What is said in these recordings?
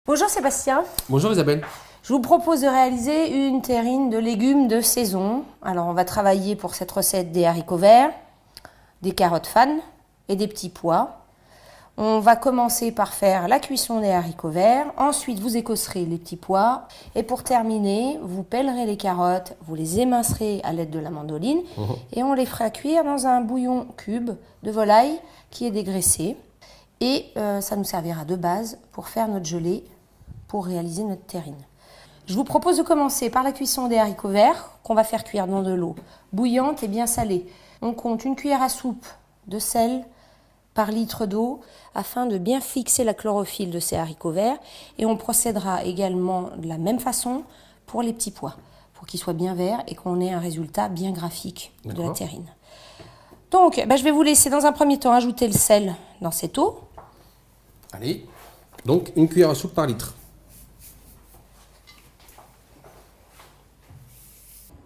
Bonjour Sébastien. Bonjour Isabelle. Je vous propose de réaliser une terrine de légumes de saison. Alors on va travailler pour cette recette des haricots verts, des carottes fan et des petits pois. On va commencer par faire la cuisson des haricots verts. Ensuite vous écosserez les petits pois. Et pour terminer, vous pèlerez les carottes, vous les émincerez à l'aide de la mandoline. Et on les fera cuire dans un bouillon cube de volaille qui est dégraissé. Et ça nous servira de base pour faire notre gelée, pour réaliser notre terrine. Je vous propose de commencer par la cuisson des haricots verts qu'on va faire cuire dans de l'eau bouillante et bien salée. On compte une cuillère à soupe de sel par litre d'eau afin de bien fixer la chlorophylle de ces haricots verts. Et on procédera également de la même façon pour les petits pois, pour qu'ils soient bien verts et qu'on ait un résultat bien graphique de la terrine. Donc, je vais vous laisser dans un premier temps ajouter le sel dans cette eau. Allez, donc une cuillère à soupe par litre.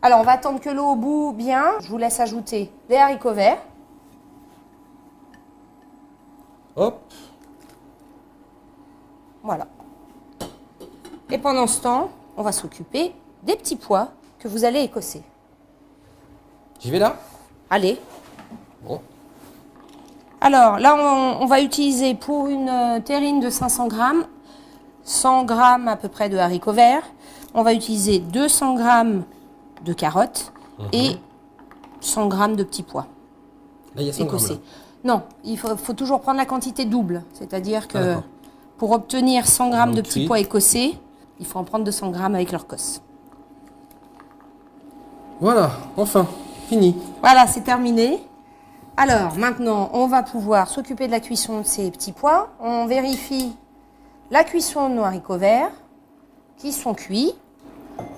Alors, on va attendre que l'eau bout bien. Je vous laisse ajouter les haricots verts. Hop. Voilà. Et pendant ce temps, on va s'occuper des petits pois que vous allez écosser. J'y vais là? Allez. Bon. Alors, là, on va utiliser pour une terrine de 500 grammes, 100 grammes à peu près de haricots verts. On va utiliser 200 grammes de carottes et 100 grammes de petits pois. Là, il y a 100 grammes, écossais. là. Non, il faut toujours prendre la quantité double. C'est-à-dire que pour obtenir 100 grammes de petits pois écossais, il faut en prendre 200 grammes avec leur cosse. Voilà, enfin, fini. Voilà, c'est terminé. Alors, maintenant, on va pouvoir s'occuper de la cuisson de ces petits pois. On vérifie la cuisson de nos haricots verts qui sont cuits.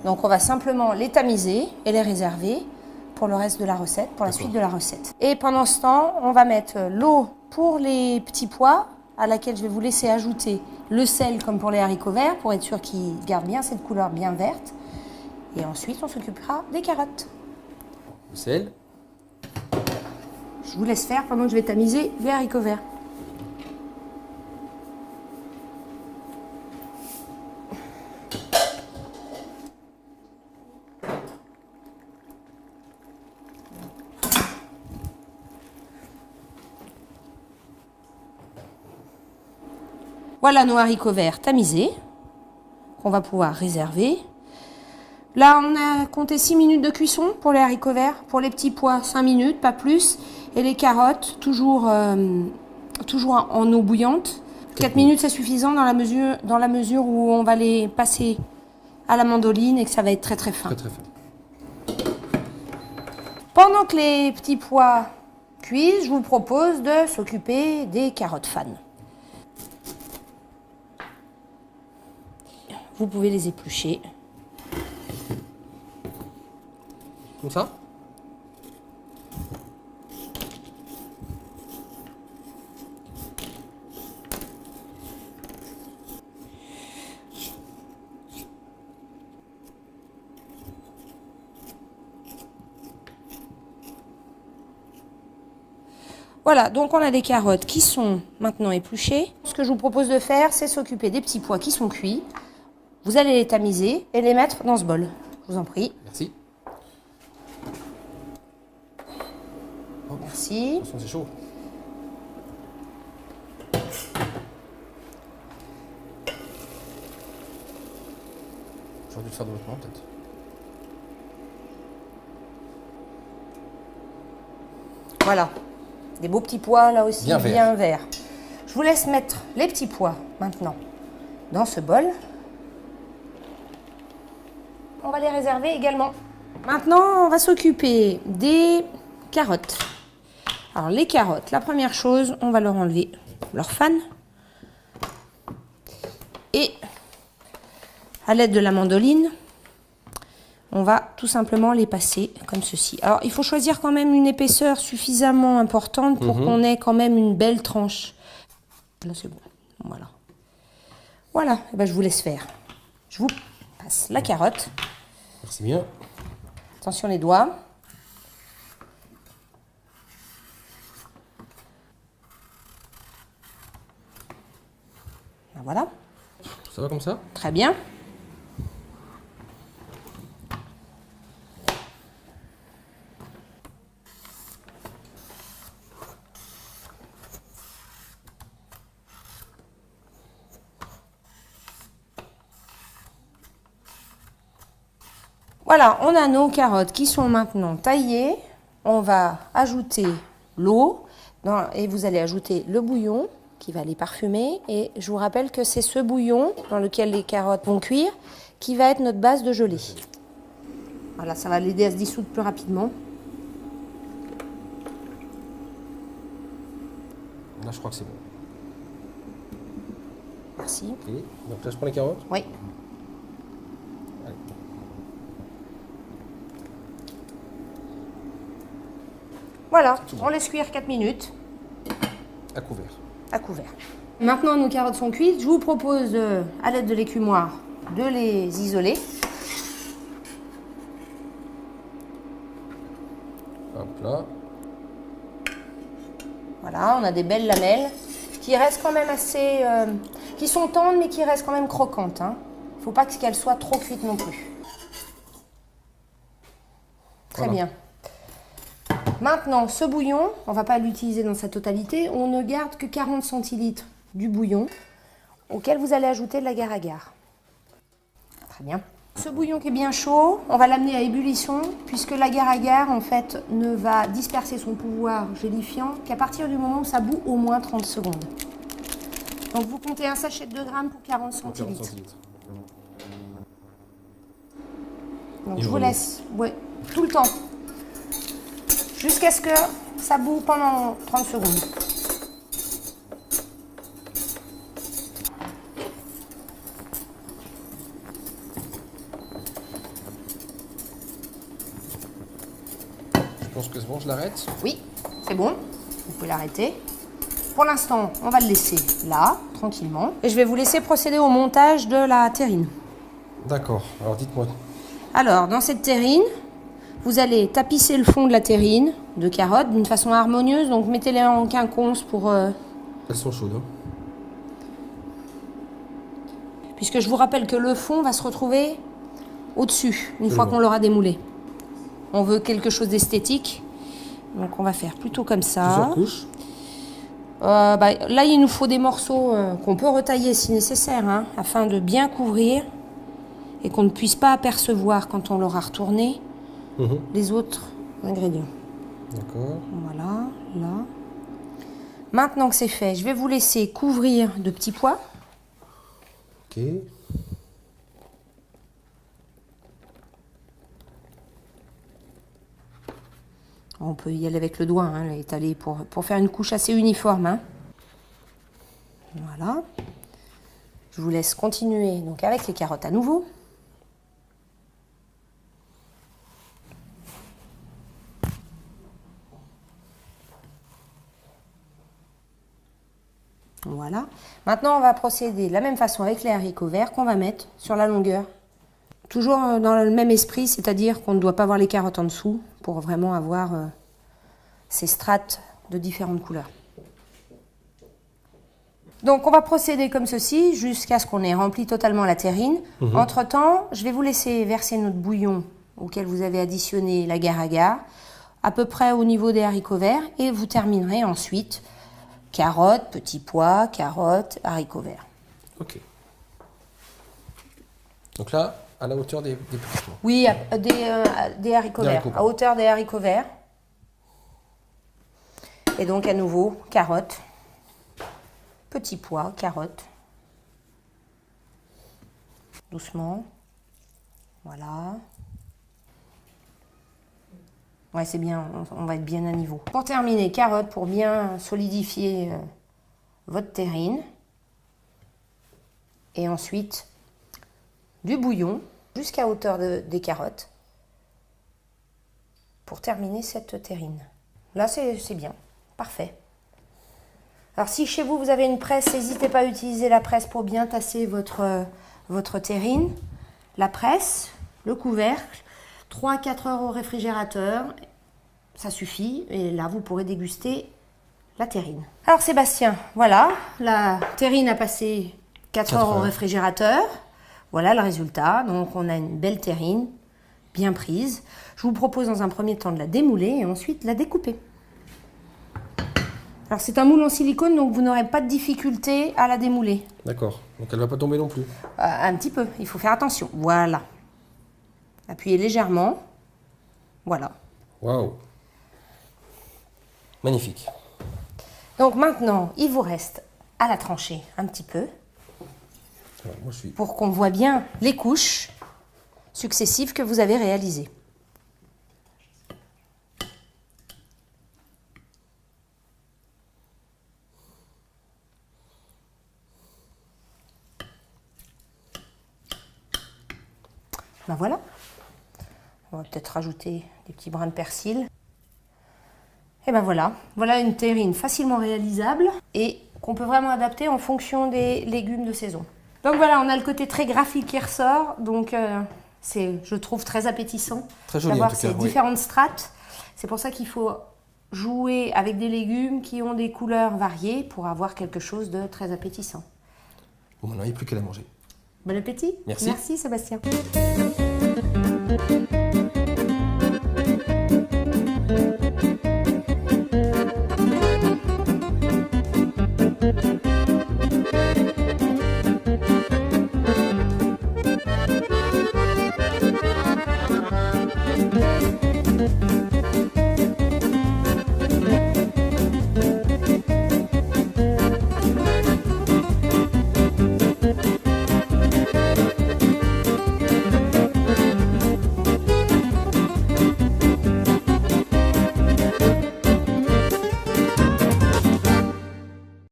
Donc, on va simplement les tamiser et les réserver pour le reste de la recette, pour la suite de la recette. Et pendant ce temps, on va mettre l'eau pour les petits pois, à laquelle je vais vous laisser ajouter le sel comme pour les haricots verts, pour être sûr qu'ils gardent bien cette couleur bien verte. Et ensuite, on s'occupera des carottes. Le sel. Je vous laisse faire pendant que je vais tamiser les haricots verts. Voilà nos haricots verts tamisés, qu'on va pouvoir réserver. Là, on a compté 6 minutes de cuisson pour les haricots verts. Pour les petits pois, 5 minutes, pas plus. Et les carottes, toujours en eau bouillante. 4 minutes, c'est suffisant dans la mesure où on va les passer à la mandoline et que ça va être très très fin. Très très fin. Pendant que les petits pois cuisent, je vous propose de s'occuper des carottes fan. Vous pouvez les éplucher. Comme ça? Voilà, donc on a des carottes qui sont maintenant épluchées. Ce que je vous propose de faire, c'est s'occuper des petits pois qui sont cuits. Vous allez les tamiser et les mettre dans ce bol. Je vous en prie. Merci. Oh, Merci. attention, c'est chaud. J'aurais dû le faire de l'autre main, peut-être. Voilà. Des beaux petits pois, là aussi, Bien verts. Je vous laisse mettre les petits pois, maintenant, dans ce bol. On va les réserver également. Maintenant, on va s'occuper des carottes. Alors, les carottes, la première chose, on va leur enlever leur fan. Et, à l'aide de la mandoline, on va tout simplement les passer comme ceci. Alors, il faut choisir quand même une épaisseur suffisamment importante pour qu'on ait quand même une belle tranche. Là, c'est bon. Voilà. Voilà, je vous laisse faire. Je vous passe la carotte. Merci bien. Attention les doigts. Voilà. Ça va comme ça? Très bien. Voilà, on a nos carottes qui sont maintenant taillées. On va ajouter l'eau et vous allez ajouter le bouillon qui va les parfumer. Et je vous rappelle que c'est ce bouillon dans lequel les carottes vont cuire qui va être notre base de gelée. Voilà, ça va l'aider à se dissoudre plus rapidement. Là, je crois que c'est bon. Merci. Ok. Donc là, je prends les carottes. Oui. Allez. Voilà, on laisse cuire 4 minutes. À couvert. À couvert. Maintenant, nos carottes sont cuites. Je vous propose, à l'aide de l'écumoire, de les isoler. Hop là. Voilà, on a des belles lamelles qui restent quand même assez... qui sont tendres, mais qui restent quand même croquantes. Il ne faut pas qu'elles soient trop cuites non plus. Très bien. Maintenant, ce bouillon, on ne va pas l'utiliser dans sa totalité. On ne garde que 40 centilitres du bouillon auquel vous allez ajouter de l'agar-agar. Très bien. Ce bouillon qui est bien chaud, on va l'amener à ébullition puisque l'agar-agar, en fait, ne va disperser son pouvoir gélifiant qu'à partir du moment où ça bout au moins 30 secondes. Donc, vous comptez un sachet de 2 grammes pour 40 centilitres. Donc, je vous laisse tout le temps. Jusqu'à ce que ça bout pendant 30 secondes. Je pense que c'est bon, je l'arrête. Oui, c'est bon. Vous pouvez l'arrêter. Pour l'instant, on va le laisser là, tranquillement. Et je vais vous laisser procéder au montage de la terrine. D'accord. Alors, dites-moi. Alors, dans cette terrine, vous allez tapisser le fond de la terrine de carottes d'une façon harmonieuse. Donc, mettez-les en quinconce pour... Elles sont chaudes. Hein. Puisque je vous rappelle que le fond va se retrouver au-dessus, une fois qu'on l'aura démoulé. On veut quelque chose d'esthétique. Donc, on va faire plutôt comme ça. Plusieurs couches. Là, il nous faut des morceaux qu'on peut retailler si nécessaire, hein, afin de bien couvrir et qu'on ne puisse pas apercevoir quand on l'aura retourné les autres ingrédients. D'accord. Voilà, là. Maintenant que c'est fait, je vais vous laisser couvrir de petits pois. Ok. On peut y aller avec le doigt, hein, l'étaler pour faire une couche assez uniforme. Hein. Voilà. Je vous laisse continuer donc avec les carottes à nouveau. Voilà. Maintenant, on va procéder de la même façon avec les haricots verts qu'on va mettre sur la longueur. Toujours dans le même esprit, c'est-à-dire qu'on ne doit pas avoir les carottes en dessous pour vraiment avoir ces strates de différentes couleurs. Donc, on va procéder comme ceci jusqu'à ce qu'on ait rempli totalement la terrine. Entre-temps, je vais vous laisser verser notre bouillon auquel vous avez additionné l'agar-agar, à peu près au niveau des haricots verts, et vous terminerez ensuite carottes, petits pois, carottes, haricots verts. Ok. Donc là, à la hauteur des petits pois. Oui, des haricots verts, à hauteur des haricots verts. Et donc à nouveau, carottes, petits pois, carottes. Doucement. Voilà. Ouais, c'est bien, on va être bien à niveau. Pour terminer, carottes pour bien solidifier votre terrine. Et ensuite, du bouillon jusqu'à hauteur des carottes pour terminer cette terrine. Là, c'est bien. Parfait. Alors, si chez vous, vous avez une presse, n'hésitez pas à utiliser la presse pour bien tasser votre terrine. La presse, le couvercle, 3 à 4 heures au réfrigérateur, ça suffit. Et là, vous pourrez déguster la terrine. Alors, Sébastien, voilà, la terrine a passé 4 heures au réfrigérateur. Voilà le résultat. Donc on a une belle terrine, bien prise. Je vous propose dans un premier temps de la démouler et ensuite la découper. Alors c'est un moule en silicone, donc vous n'aurez pas de difficulté à la démouler. D'accord. Donc elle ne va pas tomber non plus. Un petit peu, il faut faire attention. Voilà. Appuyez légèrement. Voilà. Waouh. Magnifique. Donc maintenant, il vous reste à la trancher un petit peu. Alors, moi, pour qu'on voit bien les couches successives que vous avez réalisées. Ben voilà. On va peut-être rajouter des petits brins de persil. Et ben voilà. Voilà une terrine facilement réalisable et qu'on peut vraiment adapter en fonction des légumes de saison. Donc voilà, on a le côté très graphique qui ressort. Donc c'est, je trouve, très appétissant d'avoir ces différentes strates. C'est pour ça qu'il faut jouer avec des légumes qui ont des couleurs variées pour avoir quelque chose de très appétissant. Bon, maintenant, il n'y a plus qu'à la manger. Bon appétit. Merci. Merci Sébastien.